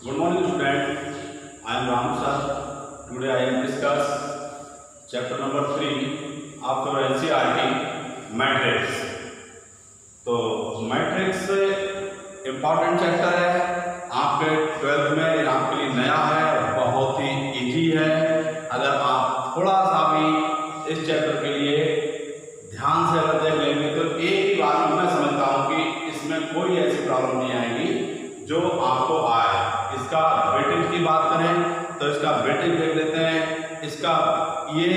Good morning, student. I am Ram sir. Today I will discuss chapter number 3 of your NCERT matrix. तो matrix important chapter है आपके 12th में, ये आपके लिए नया है, बहुत ही इजी है। अगर आप थोड़ा सा भी इस चैप्टर के लिए ध्यान से अगर देख लेंगे तो एक ही बात मैं समझता हूँ कि इसमें कोई ऐसी प्रॉब्लम नहीं आएगी जो आपको आए। इसका वेटेज की बात करें तो इसका वेटेज देख लेते हैं। इसका ये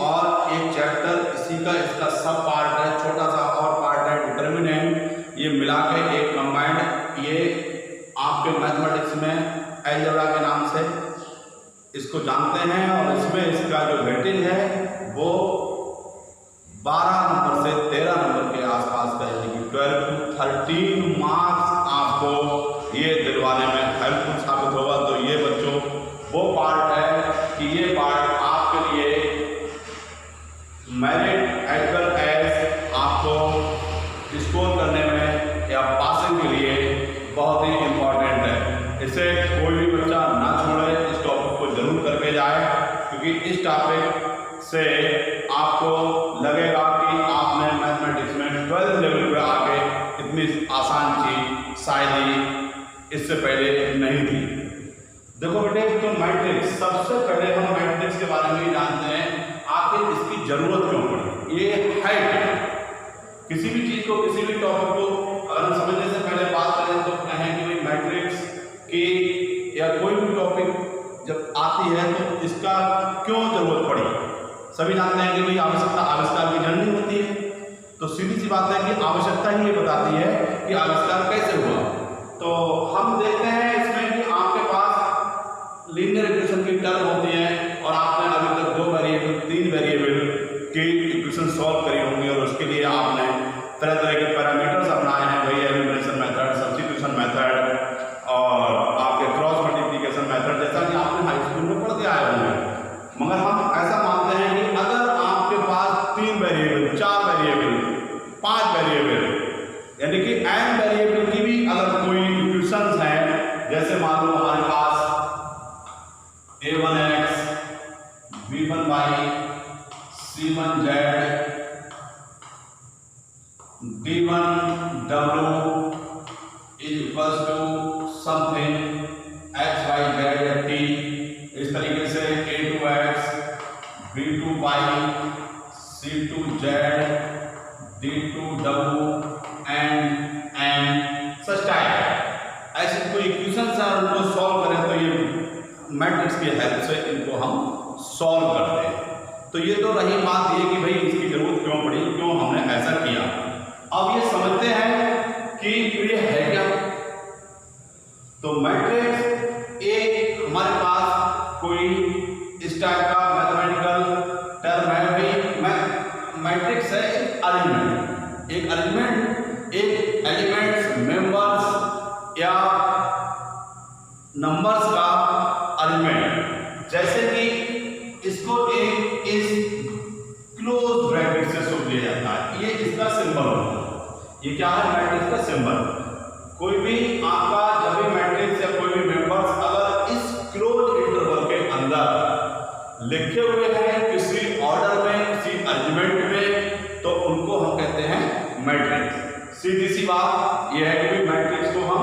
और एक चैप्टर इसी का इसका सब पार्ट है, छोटा सा और पार्ट है डिटर्मिनेंट। ये मिला के एक कंबाइंड, ये आपके मैथमेटिक्स में अलजेब्रा के नाम से इसको जानते हैं। और इसमें इसका जो वेटेज है वो 12 नंबर से 13 नंबर के आसपास का, यानी कि 12 to 13 मार्क्स आपको ये दिलवाने में हेल्पफुल साबित होगा। तो ये बच्चों वो पार्ट है कि ये पार्ट आपके लिए मेरिट एज वेल एज आपको स्कोर करने में या पासिंग के लिए बहुत ही इम्पोर्टेंट है। इसे कोई भी बच्चा ना छोड़े, इस टॉपिक को जरूर करके जाए, क्योंकि इस टॉपिक से आपको लगेगा कि आपने मैथमेटिक्स में 12th लेवल पे आके इतनी आसान चीज शायद ही इससे पहले नहीं थी। देखो बेटे, तो मैट्रिक्स, सबसे पहले हम मैट्रिक्स के बारे में ही जानते हैं आखिर इसकी जरूरत क्यों पड़ी। ये है किसी भी चीज को, किसी भी टॉपिक को अगर हम समझने से पहले बात करें तो कहें कि भाई मैट्रिक्स की या कोई भी टॉपिक जब आती है तो इसका क्यों जरूरत पड़ी। सभी जानते हैं कि भाई आवश्यकता आविष्कार की जननी होती है। तो सीधी सी बात है कि आवश्यकता ही ये बताती है कि आविष्कार कैसे हुआ। तो हम देखते हैं इसमें कि आपके पास लीनियर इक्वेशन की टर्म होती है और आपने अभी तक 2 वेरिएबल 3 वेरिएबल की इक्वेशन सॉल्व करी होंगी, और उसके लिए आपने तरह तरह के पैरामीटर्स अपनाए हैं, वही एलिमिनेशन मेथड, सब्स्टिट्यूशन मेथड और आपके क्रॉस मल्टीप्लिकेशन मेथड, जैसा कि आपने हाई स्कूल में पढ़ के आए होंगे। मगर हम ऐसा मानते हैं कि अगर आपके पास 3 वेरिएबल, 4 वेरिएबल, 5 वेरिएबल, यानी कि n वेरिएबल की भी अगर कोई इक्वेशंस हैं, जैसे मान लो हमारे पास a1x, b1y, c1z, d1w is equals to something x y z t, इस तरीके से a2x, b2y, c2z, d2w and such type ऐसे कोई इक्वेशंस हैं, उनको सॉल्व करें तो ये मैट्रिक्स की हेल्प से इनको हम सॉल्व करते हैं। तो ये तो रही बात ये कि भाई इसकी जरूरत क्यों पड़ी, क्यों हमने ऐसा किया। अब ये समझते हैं कि ये है क्या। तो मैट्रिक्स एक हमारे पास कोई इस टाइप का मैथमेटिकल टर्म है। भाई मैट्रिक्स है एक अरेंजमेंट, एक अरेंजमेंट, एक एलिमेंट्स, मेंबर्स या नंबर्स का अरेंजमेंट। जैसे कि इसको एक इस क्लोज ब्रैकेट से समझ लिया जाता है, ये इसका सिंबल होता है। ये क्या है? मैट्रिक्स का सिंबल। कोई भी आपका जब भी मैट्रिक्स या कोई भी मेंबर्स अगर इस क्लोज इंटरवल के अंदर लिखे हुए हैं किसी ऑर्डर में, किसी अरेंजमेंट में, तो उनको हम कहते हैं मैट्रिक्स। सीधी सी बात यह है कि मैट्रिक्स को हम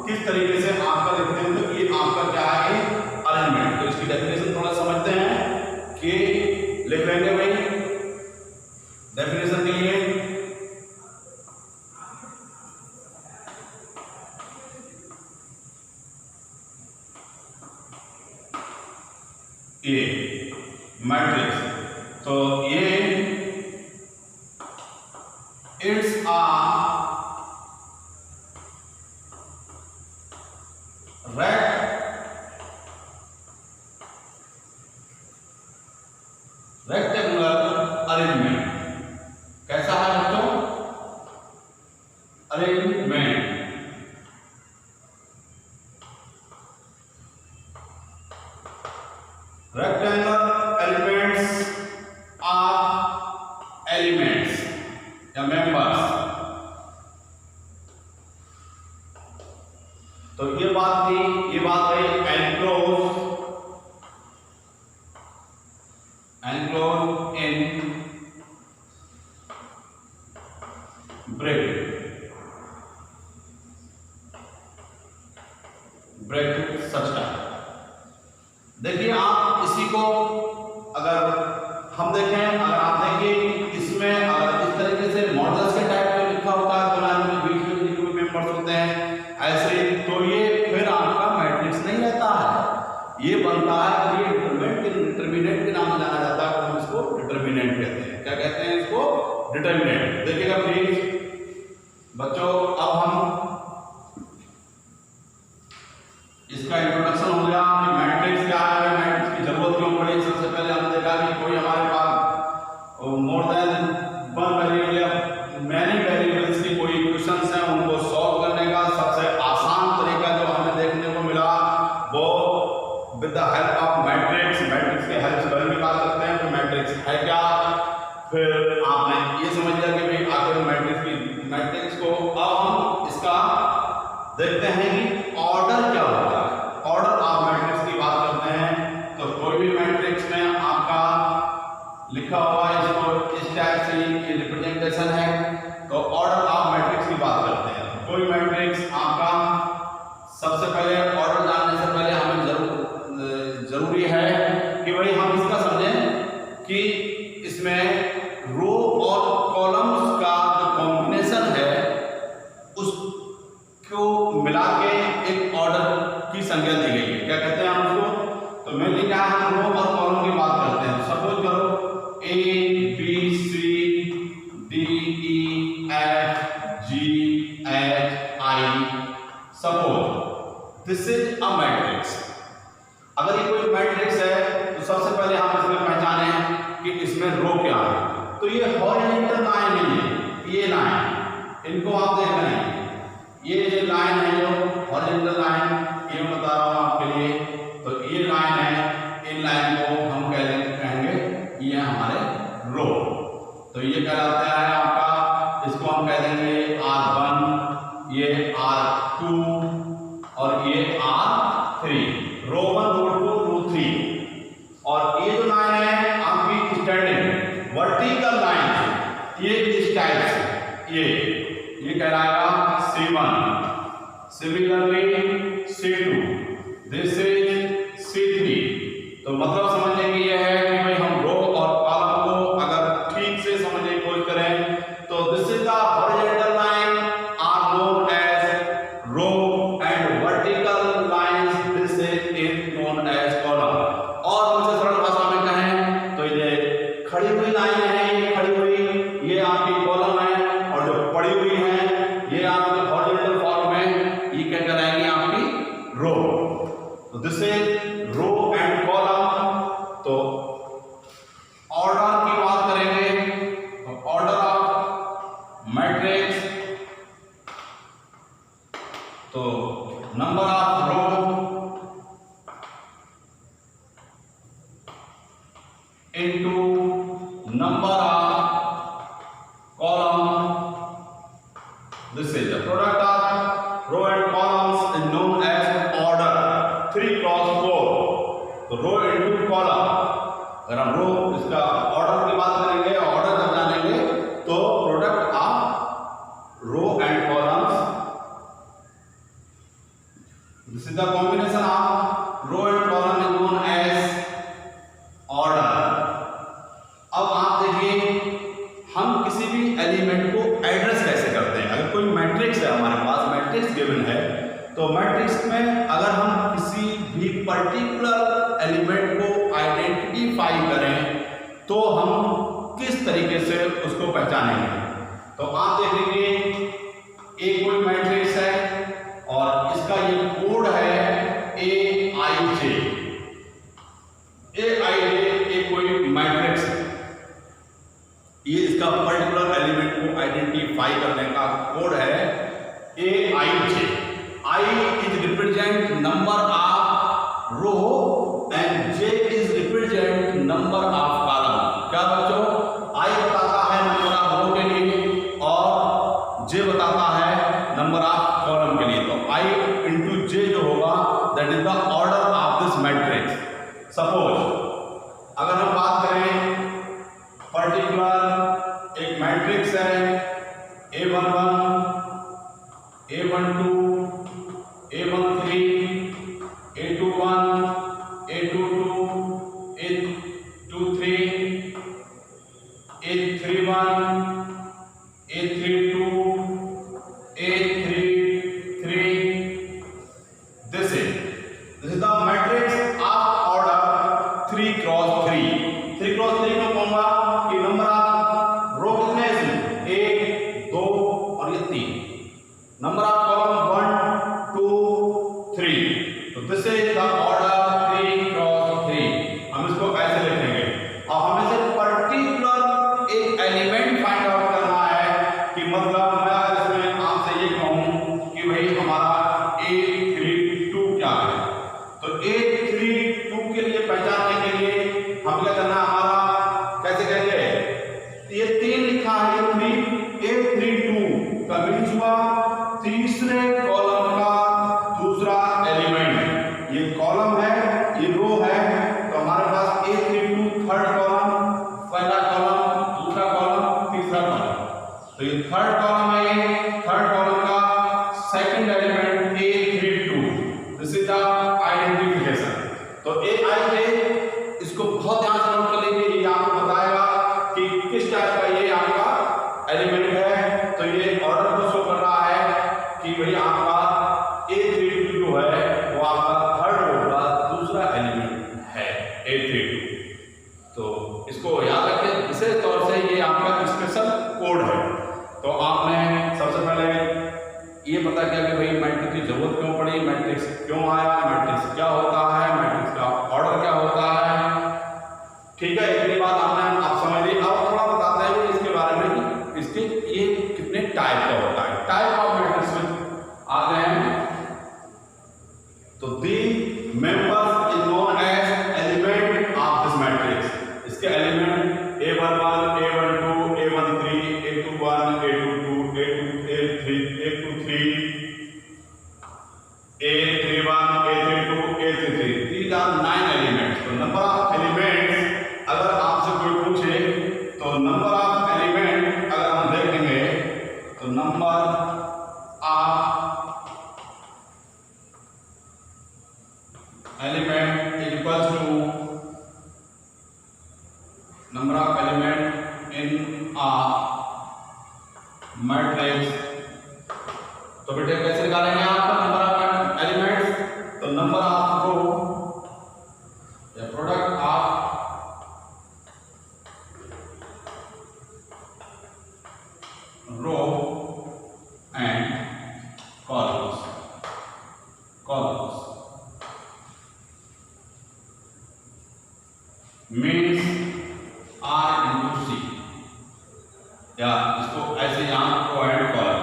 किस तरीके से आपका लिखते हैं, तो ये आपका क्या है? अरेंजमेंट। तो इसकी डेफिनेशन थोड़ा समझते हैं कि लिख लेंगे भाई डेफिनेशन के लिए। ये मैट्रिक्स, तो ये इट्स आ रेक्टेंगुलर अरेंजमेंट। कैसा है बच्चों? Arrangement. Rectangular elements are elements या मेंबर्स। तो ये बात थी, ये बात रही एनक्लोज इन ब्रैकेट सच का। देखिए आप इसी को अगर हम देखें, अगर आप देखिए इसमें अगर इस तरीके से मॉडल्स के टाइप में लिखा होता है तो लाइन में बीच में जितने भी मेंबर्स होते हैं ऐसे, तो ये फिर आपका मैट्रिक्स नहीं रहता है, ये बनता है, ये डिटरमिनेंट के नाम से जाना जाता है, हम इसको डिटरमिनेंट कहते हैं। क्या कहते हैं इसको? डिटरमिनेंट। देखिएगा प्लीज बच्चों, अब हम इसका इंट्रोडक्शन हो गया कि मैट्रिक्स क्या है, मैट्रिक्स की जरूरत क्यों पड़ी। सबसे पहले हमने देखा कि कोई हमारे पास मोर देन वन वेरिएबल या मैनी वेरिएबल्स की कोई इक्वेशंस हैं, उनको सॉल्व करने का सबसे आसान तरीका जो हमें देखने को मिला वो with the help of matrix के हेल्प से निकाल सकते हैं। तो मैट्रिक्स है क्या, फिर आपने ये समझ लिया कि भाई आखिर मैट्रिक्स को अब हम इसका देखते हैं कि ऑर्डर क्या होता है। ऑर्डर ऑफ मैट्रिक्स की बात करते हैं तो कोई भी मैट्रिक्स में आपका लिखा हुआ है, इसको इस टाइप से ये रिप्रेजेंटेशन है, तो ऑर्डर ऑफ मैट्रिक्स की बात करते हैं। कोई मैट्रिक्स आपका सबसे पहले ऑर्डर जानने से पहले हमें जरूरी है कि भाई हम इसका समझें कि इसमें रो और कॉलम्स का जो कॉम्बिनेशन है उसको मिला के एक ऑर्डर की संज्ञा दी गई है। क्या कहते हैं हम उसको? तो मेनली क्या है, हम रो और कॉलम की बात करते हैं। सपोज करो A B C D E F G H I, suppose this is a matrix. अगर ये कोई मैट्रिक्स है तो सबसे पहले हम इसमें पहचाने कि इसमें रो क्या है। तो ये हॉरिजॉन्टल लाइन नहीं है, ये लाइन, इनको आप देख रहे हैं, ये लाइन है जो हॉरिजॉन्टल लाइन, ये बता रहा हूं आपके लिए। तो ये लाइन है, इन लाइन को हम कहेंगे ये हमारे रो। तो ये कहलाता है आपका, इसको हम कह देंगे R1, ये R2 और ये R3, रो 1 रो 2 रो 3। और ये जो लाइन है आपकी स्टैंडिंग वर्टिकल लाइन, ये इस टाइप से ये कहलाएगा C1, similarly C2, this is C3। तो मतलब समझने की यह है कि भाई हम रो और कॉलम को अगर ठीक से समझने की कोशिश करें तो this is the horizontal line are known as row and vertical lines this is known as column. और मुझे सरल भाषा में कहें तो ये खड़ी हुई लाइन है, ये खड़ी हुई, ये आपकी कॉलम है, और जो पड़ी हुई है ये आपके हॉरिजॉन्टल फॉर्म में, ये क्या कराएंगे आपकी रो। तो this is row and column. तो ऑर्डर की बात करेंगे तो ऑर्डर ऑफ मैट्रिक्स, तो number of row into number of column, this is the product of row and columns is known as order 3 cross 4। तो रो इनटू कॉलम, अगर हम रो इसका ऑर्डर की बात करेंगे, ऑर्डर जब जानेंगे तो product of row and columns, this is the combination of row and column is known as order. अब आप देखिए हम किसी भी एलिमेंट को एड्रेस कैसे करते हैं। अगर कोई मैट्रिक्स है हमारे पास, मैट्रिक्स गिवन है, तो मैट्रिक्स में अगर हम किसी भी पर्टिकुलर एलिमेंट को आइडेंटिफाई करें तो हम किस तरीके से उसको पहचानेंगे। तो आप देख लीजिए एक कोई मैट्रिक्स है और इसका ये कोड है AIJ। एक कोई मैट्रिक्स है, ये इसका पर्टिकुलर एलिमेंट को आइडेंटिफाई करने का कोड है AIJ। I is represent number of row and J is represent number of column। क्या बच्चों? I बताता है नंबर ऑफ रो के लिए और J बताता है नंबर ऑफ कॉलम कॉलम के लिए, तो I इंटू जे जो होगा that is the order of this matrix. Suppose अगर हम बात करें पर्टिकुलर एक मैट्रिक्स है A11, A12, A13, A21, A22, A23, A31, A32, A33. This is the matrix of order 3 cross 3. 3 cross 3 में कहूँगा कि नंबर ऑफ रो कितने हैं इसमें, 1, 2 और ये 3। Number of column 1, 2, 3। तो this is the order 3 cross 3। हम इसको ऐसे लिखेंगे। अब हमें से पर्टिकुलर एक एलिमेंट फाइंड आउट करना है कि मतलब मैं अगर इसमें आपसे ये कहूँ कि भाई हमारा A32 क्या है, तो A32 के लिए पहचानने के लिए हम क्या करना है, हमारा कैसे कहेंगे, ये 3 लिखा है, ये 3 A32 का मीन्स हुआ तीसरे कॉलम का दूसरा एलिमेंट। ये कॉलम है, ये रो है, तो हमारे पास A32 थर्ड कॉलम, पहला कॉलम, दूसरा कॉलम, तीसरा कॉलम। तो ये थर्ड कॉलम है, ये थर्ड कॉलम का second element A32। This is the identification. तो AI इसको बहुत ध्यान से नोट कर लीजिए, ये आपको बताएगा कि किस टाइप का ये आपका एलिमेंट है। तो ये ऑर्डर को शो कर रहा है कि भाई आपका A32 जो है वो आपका थर्ड रो का दूसरा एलिमेंट है A32। तो इसको याद रखें, विशेष तौर से ये आपका स्पेशल कोड है। तो आपने सबसे पहले ये पता किया कि भाई मैट्रिक्स की जरूरत क्यों पड़ी, मैट्रिक्स क्यों आया, मैट्रिक्स क्या होता है, मैट्रिक्स का ऑर्डर क्या होता है। ठीक है, इतनी बात आपने आप समझ ली। अब थोड़ा बताते हैं इसके बारे में कि इसके ये कितने टाइप का होता है। टाइप ऑफ मैट्रिक्स में आते हैं तो the members is known as element of this matrix. इसके element A11, A12, A13, A21, A22, A23, A31, A32, A33। These are 9 elements। तो नंबर ऑफ एलिमेंट्स अगर आपसे कोई पूछे तो नंबर ऑफ एलिमेंट अगर हम देखेंगे तो number of element is equal to number of element in a matrix. तो बेटे कैसे निकालेंगे आप नंबर ऑफ एलिमेंट्स, तो नंबर ऑफ रो या product of row and columns means R into C, या इसको ऐसे यहाँ रो एंड कॉलम।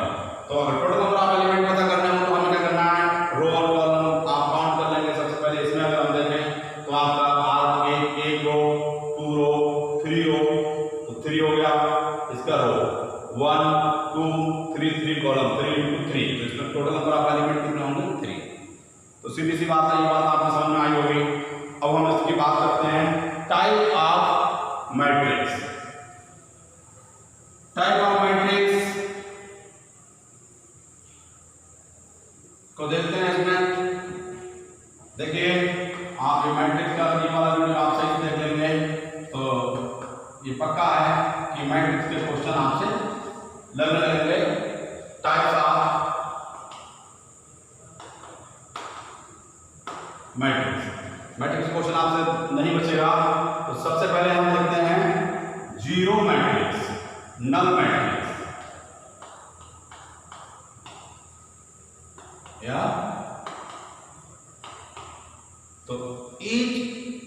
तो अगर टोटल नंबर ऑफ एलिमेंट पता करना हो तो हमें क्या करना है, रो और कॉलम आप काउंट कर लेंगे। सबसे पहले इसमें अगर हम देखें तो आपका एक रो, 2 रो, 3 रो, तो 3 हो गया इसका रो, 1 2 3 कॉलम, 3 into 3। तो इसमें टोटल नंबर ऑफ एलिमेंट कितने होंगे, 3। तो सीधी सी बात है, ये बात आपको समझ में आई होगी। अब हम इसकी बात करते हैं type of matrix. Type of matrix को देखते हैं। इसमें देखिए आप ये मैट्रिक्स का ये वाला वीडियो आप सही से देख लेंगे तो ये पक्का है कि मैट्रिक्स के क्वेश्चन आपसे लगने लगेंगे। टाइप्स ऑफ मैट्रिक्स क्वेश्चन आपसे नहीं बचेगा। तो सबसे पहले हम देखते हैं जीरो मैट्रिक्स, नल मैट्रिक्स, या तो each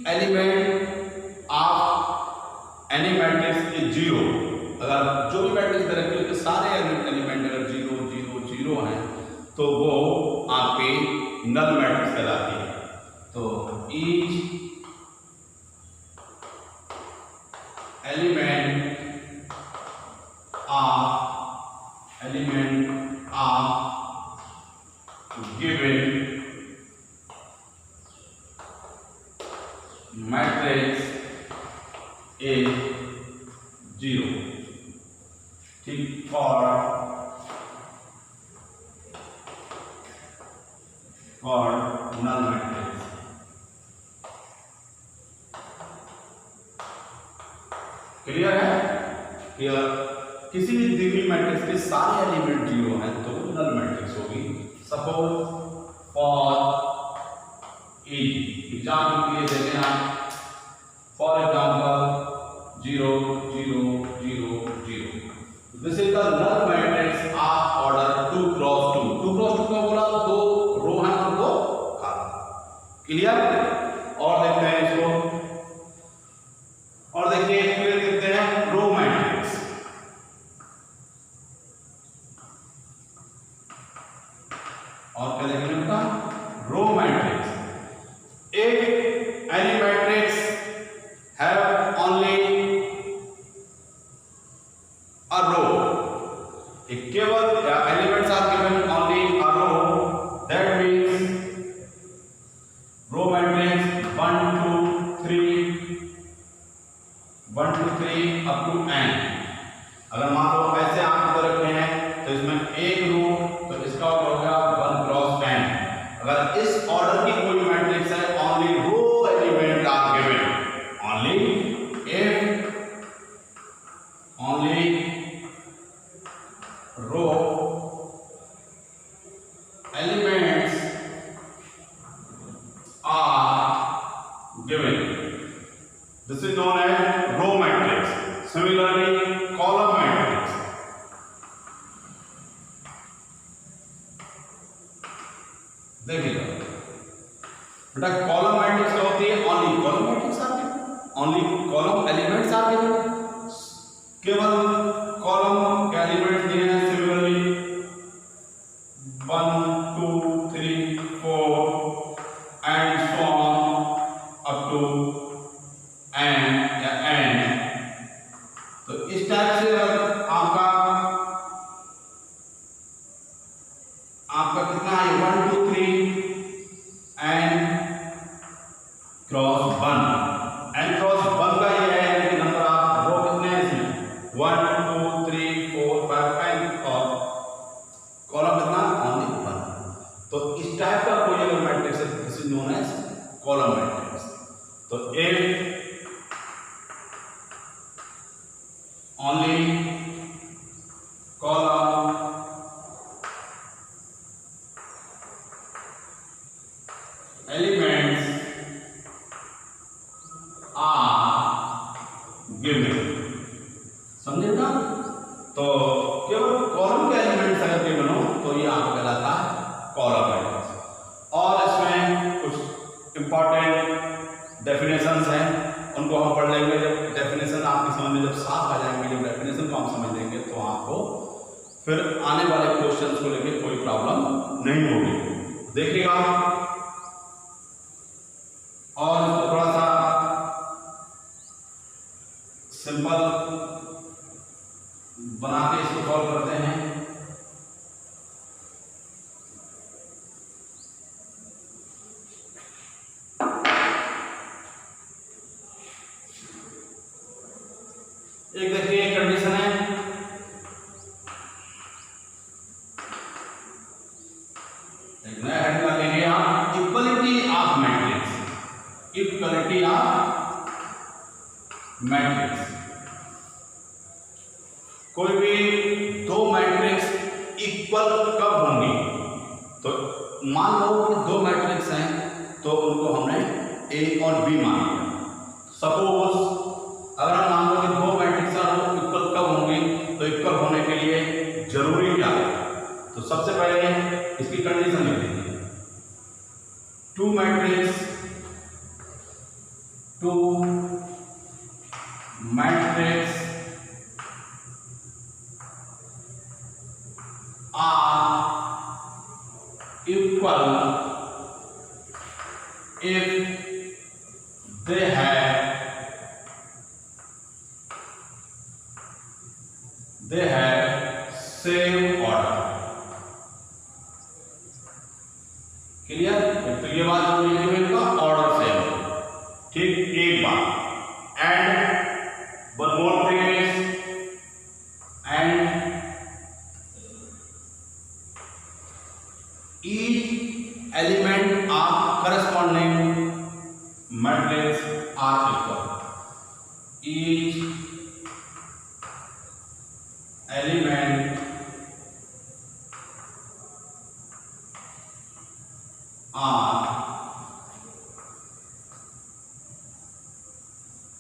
element of any matrix is zero. अगर जो भी मैट्रिक्स दे रखी है सारे एलिमेंट अगर 0 0 0 हैं तो वो आपके नल मैट्रिक्स कहलाती है। तो each element of given matrix is 0, ठीक, for null matrix। क्लियर है? क्लियर? किसी भी दी हुई मैट्रिक्स के सारे एलिमेंट 0 हैं तो नल मैट्रिक्स होगी। सपोज फॉर एग्जाम्पल के लिए देखें आप, for example 0 0 0 0, this is the null matrix of order 2 cross 2। 2 cross 2 का बोला, 2 रो हैं और 2 कॉलम। क्लियर? और देखते हैं इसको, और देखिए फिर देखते हैं रो मैट्रिक्स। और क्या देखेंगे बेटा? Row matrix. एक any matrix have only a row, एक केवल elements are given only a row, that means row matrix 1 2 3 1 2 3 up to n। अगर मान लो ऐसे आप इधर रखे हैं तो इसमें एक रो, तो इसका ऑर्डर होगा 1 क्रॉस 10। अगर इस ऑर्डर की कोई मैट्रिक्स है, only row element are given, only if only row elements are given, this is known as row matrix। Similarly, column matrix, देखिएगा बेटा, कॉलम मैट्रिक्स क्या होती है? Only column matrix are given, only column elements are given, केवल column के elements दिए हैं। Similarly 1 2 3 4 and so on up to n या n। तो इस टाइप से आपका कितना है? 1 2 3 n क्रॉस 1। n क्रॉस 1 का ये है कि नंबर ऑफ रो कितने हैं इसमें? 1 2 3 4 5 n, और कॉलम कितना? ओनली 1। तो इस टाइप का कोई अगर मैट्रिक्स है, this is known as column matrix. तो if only column elements are given, समझे ना? तो केवल कॉलम के एलिमेंट्स अगर गिवन हो तो ये आपको कहलाता है कॉलम मैट्रिक्स। और इसमें कुछ इंपॉर्टेंट डेफिनेशंस हैं, उनको हम पढ़ लेंगे। जब डेफिनेशन आपकी समझ में जब साफ आ जाएंगे, जब डेफिनेशन को हम समझ लेंगे तो आपको फिर आने वाले क्वेश्चंस को लेकर कोई प्रॉब्लम नहीं होगी। देखिएगा, और इसको थोड़ा सा सिंपल बना के इसको सॉल्व करते हैं। एक देखिए कंडीशन है, एक नया हेडिंग लेंगे आप, equality of matrix. Equality of matrix, कोई भी दो मैट्रिक्स इक्वल कब होंगी? तो मान लो कि दो मैट्रिक्स हैं तो उनको हमने ए और बी मान लिया। सपोज अगर हम मान लो कि दो मैट्रिक्स इक्वल कब होंगी, तो इक्वल होने के लिए जरूरी क्या है? तो सबसे पहले इसकी कंडीशन लिख दीजिए, two matrix are equal if they have same order। Clear? तो ये बात जो लिखी हुई इनका ऑर्डर सेम, ठीक। एक बात and one more thing is and each element of corresponding matrix are equal. Each element are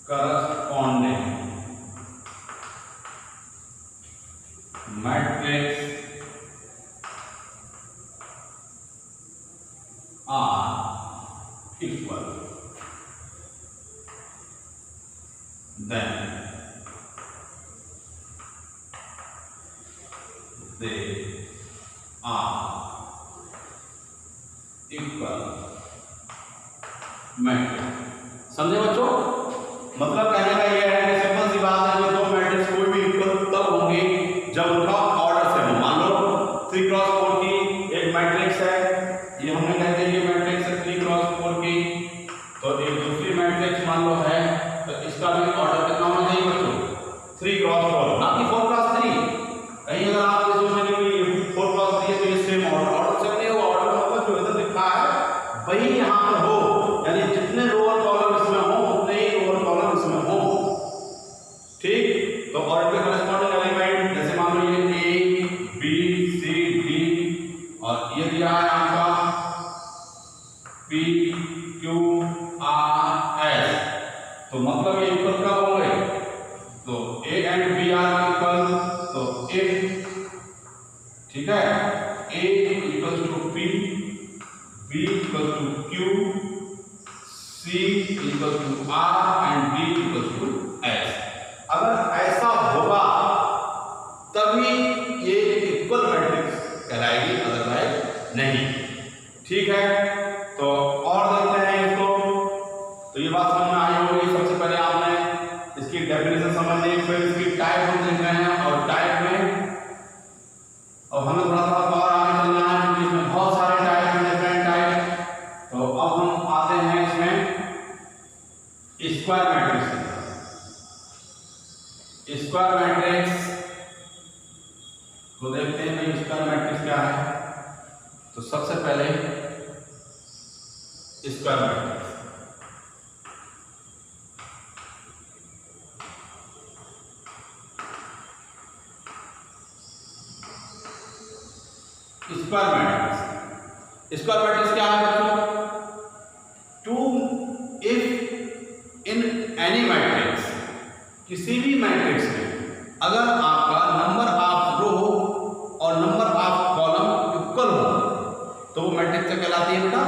corresponding matrix are equal, then they are equal matrix. समझे बच्चों? मतलब कहने का ये है कि सिंपल सी बात है कि दो मैट्रिक्स कोई भी इक्वल तब होंगे जब उनका ऑर्डर सेम हो। मान लो 3 क्रॉस 4 की एक मैट्रिक्स है, ये हमने कह दिया ये मैट्रिक्स है 3 क्रॉस 4 की, तो एक दूसरी मैट्रिक्स मान लो है, तो इसका भी ऑर्डर कितना होना चाहिए बच्चों? 3 क्रॉस 4, ना कि 4 क्रॉस 3। कहीं अगर आप ये सोचेंगे कि 4 क्रॉस 3 है तो ये सेम ऑर्डर सेम नहीं होगा। ऑर्डर मतलब जो इधर लिखा है वही यहाँ पर हो, यानी जितने रोअर कॉलम इसमें हो उतने ही रोअर कॉलम इसमें हो, ठीक। तो ऑर्डर के कॉरेस्पॉन्डिंग एलिमेंट जैसे मान लो ये ए बी सी डी और ये दिया है आपका पी क्यू आर एस, तो मतलब ये इक्वल कब होंगे? तो A and B are equal, तो इफ, ठीक है, A equal to P, B equal to Q, C equal to R and D equal to S. अगर ऐसा होगा तभी ये इक्वल मैट्रिक्स कहलाएगी, अदरवाइज नहीं, ठीक है। तो और देखते हैं इसको, तो ये बात समझ में आई होगी। सबसे पहले आपने इसकी डेफिनेशन समझ ली, फिर इसकी टाइप हम देख रहे हैं, और टाइप में अब हमें थोड़ा सा और आगे चलना है क्योंकि इसमें बहुत सारे टाइप हैं, डिफरेंट टाइप। तो अब हम आते हैं इसमें स्क्वायर मैट्रिक्स। स्क्वायर मैट्रिक्स को देखते हैं भाई, स्क्वायर मैट्रिक्स क्या है। तो सबसे पहले square matrix, square matrix, square matrix क्या है बच्चों? To if in any matrix, किसी भी मैट्रिक्स में अगर आपका नंबर ऑफ रो और नंबर ऑफ कॉलम इक्वल हो तो वो मैट्रिक्स क्या कहलाती है बेटा?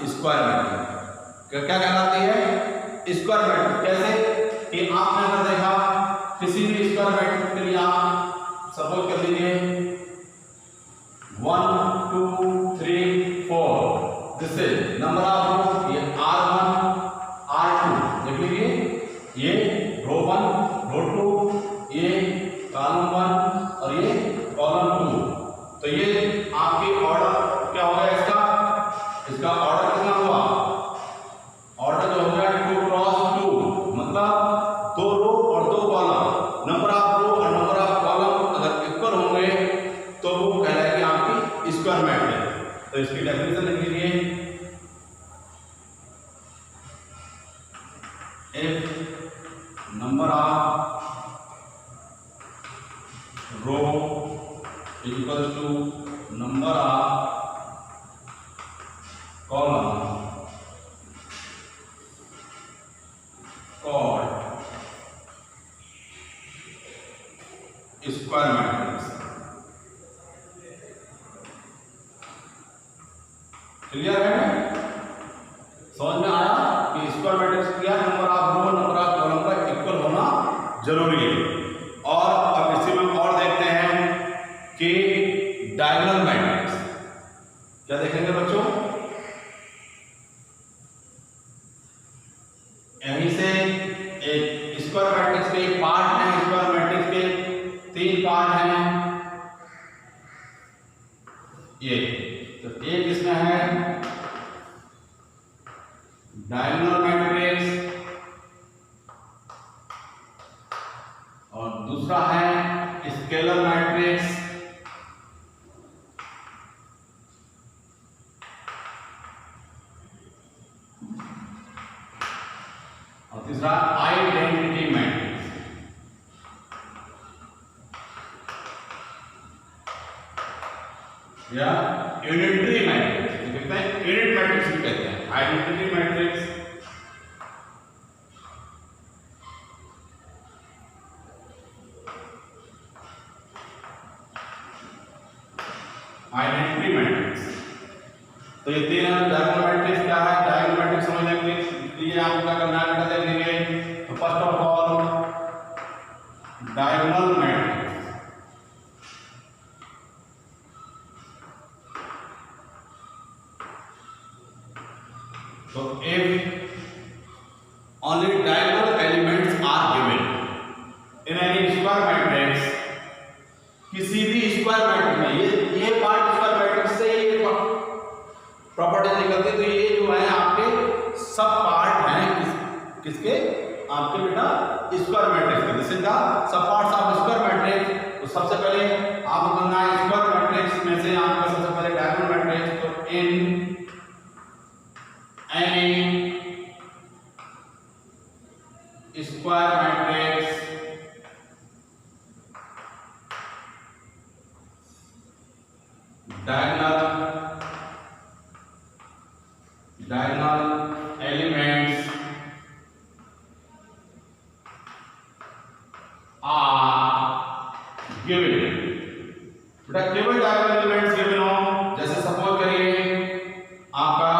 Square matrix. क्या कहलाती है? Square matrix. कैसे कि आपने अगर देखा किसी भी स्क्वायर मैट्रिक्स के लिए आप सपोज कर लीजिए 1 2 3 4, दिस इज नंबर ऑफ रो, ये R1 R2 देख लीजिए, ये रो 1 रो 2, ये कॉलम 1 और ये कॉलम 2। तो ये आपकी ऑर्डर क्या होगा इसका ऑर्डर कितना हुआ? ऑर्डर जो हो गया 2 क्रॉस 2, मतलब 2 रो और 2 कॉलम। नंबर ऑफ रो और नंबर ऑफ कॉलम अगर इक्वल होंगे तो वो कहलाएगी आपकी स्क्वायर मैट्रिक्स। तो इसकी डेफिनेशन लिख लीजिए, if number of row equal to number of column called square matrix. Clear है? समझ में आया कि स्क्वायर मैट्रिक्स क्या? Number of row number of column का इक्वल होना जरूरी है। और अब इसी में और देखते हैं कि डायगोनल मैट्रिक्स क्या देखेंगे बच्चों? यहीं से एक स्क्वायर मैट्रिक्स के पार्ट हैं, स्क्वायर मैट्रिक्स के 3 पार्ट हैं। ये तो एक इसमें है डायगोनल मैट्रिक्स और दूसरा है स्केलर मैट्रिक्स। और तीसरा आइडेंटिटी मैट्रिक्स। या यूनिटरी मैट्रिक्स कहते हैं, यूनिट मैट्रिक्स भी कहते हैं। Identity matrix, identity matrix. तो ये तीन डायगोनल मैट्रिक्स क्या है? डायगोनल मैट्रिक्स समझने के लिए आपको क्या करना है बेटा, देख लीजिए। तो first of all diagonal matrix, तो if only diagonal elements are given in any square matrix, किसी भी स्क्वायर मैट्रिक्स में ये पार्ट स्क्वायर मैट्रिक्स से ये प्रॉपर्टी निकलती है। तो ये जो है आपके सब पार्ट हैं किसके? आपके बेटा स्क्वायर मैट्रिक्स के। This is the sub parts of square matrix. तो सबसे पहले आपको करना है स्क्वायर मैट्रिक्स में से आपका सबसे पहले डायगोनल मैट्रिक्स। तो इन any square matrix diagonal elements are given। बेटा केवल डायगोनल एलिमेंट्स गिवन हो, जैसे सपोज करिए आपका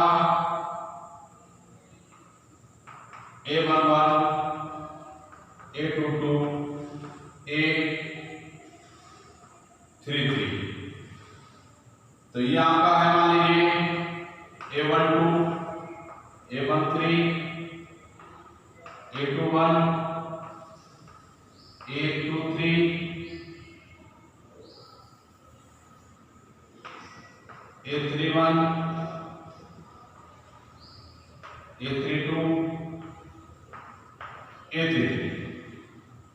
A11, A22, A33। तो ये आपका है मान लीजिए A12, A13, A21, A23, A31, A32, A33।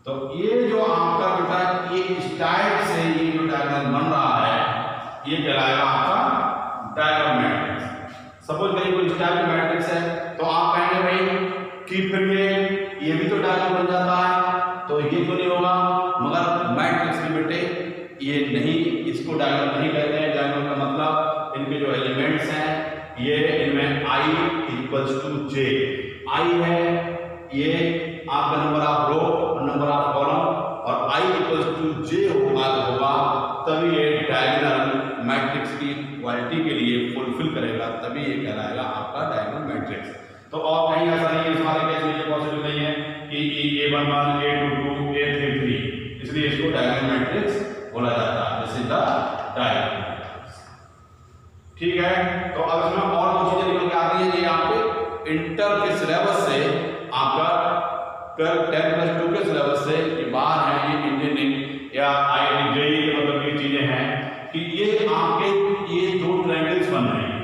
तो ये जो आपका बेटा ये इस टाइप से ये जो डायगोनल बन रहा है ये कहलाएगा आपका डायगोनल मैट्रिक्स। सपोज करिए कोई इस टाइप का मैट्रिक्स है तो आप कहेंगे भाई कि फिर ये भी तो डायगोनल बन जाता है, तो ये क्यों नहीं होगा? मगर मैट्रिक्स में बेटे ये नहीं, इसको डायगोनल नहीं कहते हैं। डायगोनल का मतलब इनके जो एलिमेंट्स हैं ये इनमें i = j, i है ये आपका नंबर ऑफ रो और नंबर ऑफ कॉलम, और i = j होगा तभी ये डायगोनल मैट्रिक्स की क्वालिटी के लिए फुलफिल करेगा, तभी ये कहलाएगा आपका डायगोनल मैट्रिक्स। तो और कहीं ऐसा नहीं है, इस वाले केस में ये पॉसिबल नहीं है कि A11, A22, A33, इसलिए इसको डायगोनल मैट्रिक्स बोला जाता है। This is the diagonal matrix. ठीक है, तो अब इसमें और कुछ चीजें निकल के आती है। ये आपके इंटर के सिलेबस से आपका 10+2 के सिलेबस से ये बाहर है, ये इंजीनियरिंग या IIT JEE के मतलब ये चीजें हैं कि ये आपके ये दो ट्रायंगल्स बन रहे हैं,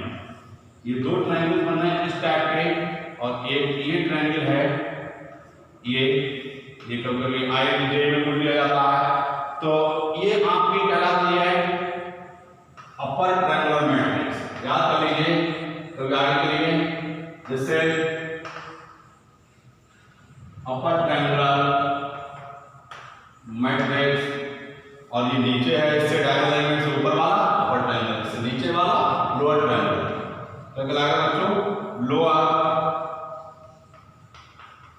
ये दो ट्रायंगल्स बन रहे हैं इस टाइप के, और एक ये ट्रायंगल है ये कभी IIT JEE में पूछ लिया जाता है। तो ये आपकी कहलाती है अपर ट्रायंगुलर मैट्रिक्स। याद कर लीजिए, तो आगे करिए जैसे अपर ट्रायंगुलर मैट्रिक्स, और ये नीचे है इससे डायगोनल एलिमेंट से ऊपर वाला अपर ट्रायंगुलर, इससे नीचे वाला लोअर ट्रायंगुलर। तो क्या लगेगा बच्चों? Lower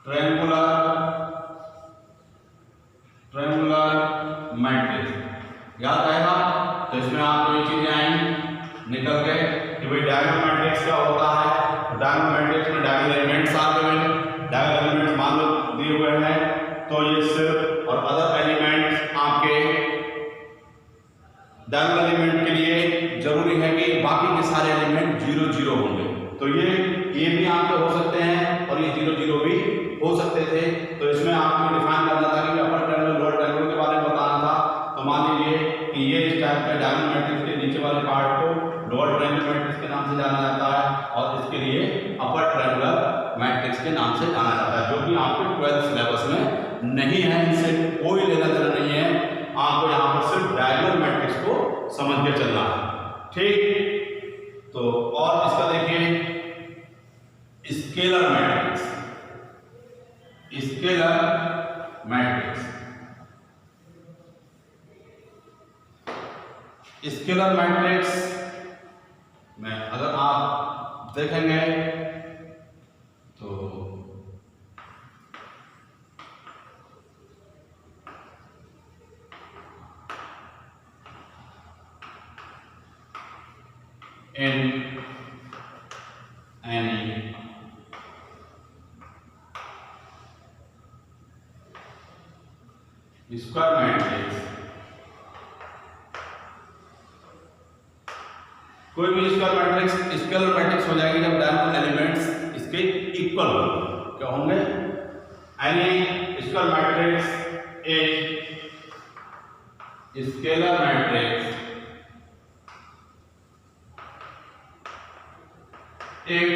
triangular matrix. याद आएगा? तो इसमें आपको ये चीजें आएंगी निकल के कि भाई डायगोनल मैट्रिक्स क्या होता है। डायगोनल मैट्रिक्स में डायगोनल एलिमेंट्स आते हैं, डायगोनल एलिमेंट्स मान लो दिए हुए हैं, तो ये सिर्फ और अदर एलिमेंट्स आपके डायगोनल एलिमेंट के लिए जरूरी है कि बाकी के सारे एलिमेंट 0 0 होंगे। तो ये भी आपके हो सकते हैं और ये 0 0 भी हो सकते थे। तो इसमें आपको डिफाइन करना था कि अपर ट्रायंगल लोअर ट्रायंगल के बारे में बताना था। तो मान लीजिए कि ये इस टाइप का डायगोनल मैट्रिक्स के नीचे वाले पार्ट को लोअर ट्रायंगल मैट्रिक्स के नाम से जाना जाता है, और इसके लिए अपर ट्रायंगुलर मैट्रिक्स के नाम से जाना जाता है, जो कि आपके 12th सिलेबस में नहीं है, इनसे कोई लेना देना नहीं है। आपको यहाँ पर सिर्फ डायगोनल मैट्रिक्स को समझ के चलना है, ठीक। तो और इसका देखिए scalar matrix, scalar matrix, scalar matrix में अगर आप देखेंगे तो in any स्क्वायर मैट्रिक्स, कोई भी स्क्वायर मैट्रिक्स स्केलर मैट्रिक्स हो जाएगी जब डायगोनल एलिमेंट्स इसके इक्वल होंगे। क्या होंगे? Any square matrix is scalar matrix if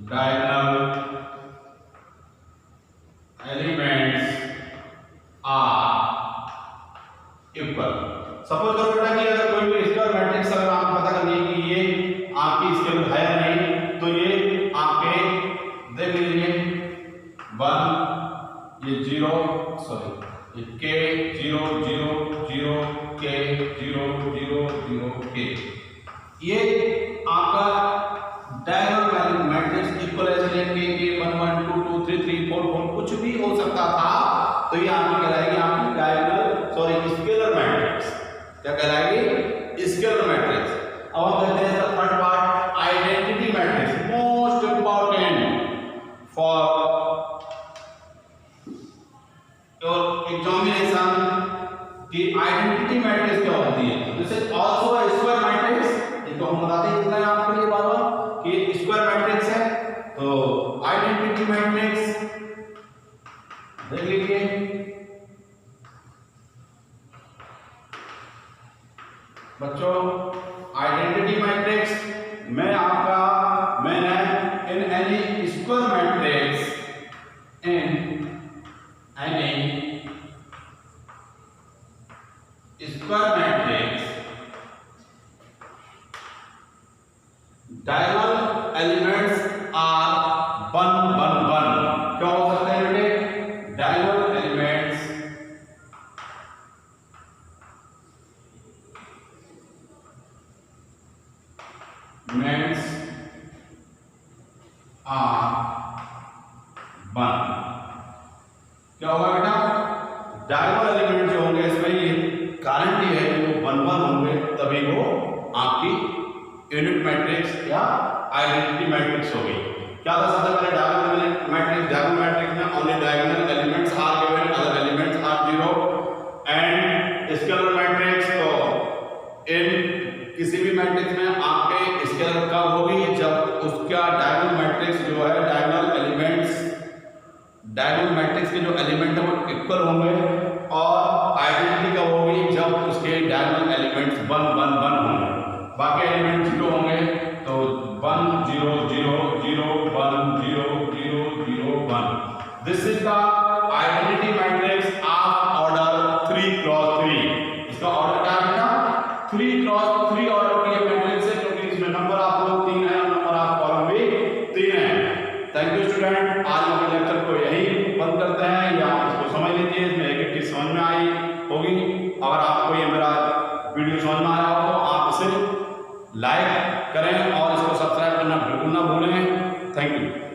diagonal elements are equal। Suppose करो बेटा कि अगर कोई भी स्क्वायर मैट्रिक्स अगर आप पता करनी है कि ये आपकी स्केलर है या नहीं, तो ये आपके देख लीजिए 1 ये 0 सॉरी ये k 0 0 0 k 0 0 0 k, ये आपका डायगोनल मैट्रिक्स इक्वल है, इसलिए k 1 1 2 2 3 3 4 4 कुछ भी हो सकता था, तो ये आपकी कहलाएगी आपकी डायगोनल सॉरी स्केलर मैट्रिक्स। क्या कहलाएगी? Scalar matrix. अब हम देखते हैं इसका third part, identity matrix, most important for your examination की आइडेंटिटी मैट्रिक्स क्या होती है। This is also a square matrix, ये तो हम बताते ही इतना है आपके लिए बार बार कि स्क्वायर मैट्रिक्स है। तो आइडेंटिटी मैट्रिक्स देख लीजिए बच्चों, आइडेंटिटी मैट्रिक्स में आपका मैंने in any square matrix, in any square matrix diagonal elements are 1 1 1। क्या हो सकते हैं बेटे? Diagonal elements are 1। क्या होगा बेटा? डायगोनल एलिमेंट जो होंगे इसमें ये गारंटी है कि वो 1 1 होंगे, तभी वो आपकी यूनिट मैट्रिक्स या आइडेंटिटी मैट्रिक्स होगी। क्या था सबसे पहले डायगोनल मैट्रिक्स में only diagonal elements are given, other elements are 0 and scalar matrix. तो इन किसी भी मैट्रिक्स में आपके स्केलर कब होगी? जब उसका डायगोनल मैट्रिक्स जो है डायगोनल मैट्रिक्स के जो एलिमेंट है वो इक्वल होंगे, और आइडेंटिटी कब होगी? जब उसके डायगोनल एलिमेंट्स 1 1 1 होंगे, बाकी एलिमेंट 0 होंगे। तो 1 0 0 0 1 0 0 0 1। This is the identity matrix of order 3 cross 3। इसका ऑर्डर क्या है बेटा? 3 क्रॉस 3 ऑर्डर की मैट्रिक्स है, क्योंकि इसमें नंबर आप लोग 3 है और नंबर ऑफ कॉलम भी 3 है। थैंक यू स्टूडेंट, आज हम लेक्चर को यही बंद करते हैं, या इसको समझ लीजिए, इसमें एक चीज समझ में आई होगी। अगर आपको ये मेरा वीडियो समझ में आया हो तो आप इसे लाइक करें और इसको सब्सक्राइब करना बिल्कुल ना भूलें। Thank you.